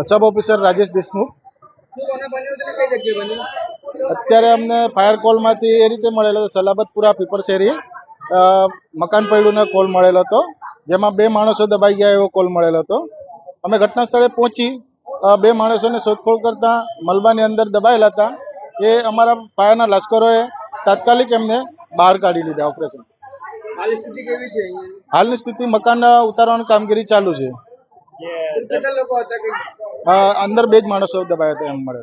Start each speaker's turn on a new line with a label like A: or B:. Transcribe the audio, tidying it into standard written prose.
A: सब ऑफिसर राजेश देशमुख। અત્યારે અમને ફાયર કોલમાંથી એ રીતે મળેલો હતો, સલાબતપુરા પીપર શેરી મકાન પડ્યુંનો કોલ મળેલો હતો, જેમાં 2 માણસો દબાઈ ગયા એવો કોલ મળેલો હતો। અમે ઘટના સ્થળે પહોંચી 2 માણસોને શોધખોળ કરતા મલબાની અંદર દબાયેલા હતા। એ અમારા ફાયરના લશ્કરોએ તાત્કાલિક એમને બહાર કાઢી લીધા ઓપરેશન। હાલની સ્થિતિ મકાન ઉતારવાની કામગીરી ચાલુ છે। અંદર 2 જ માણસો દબાયા હતા એમ મળે।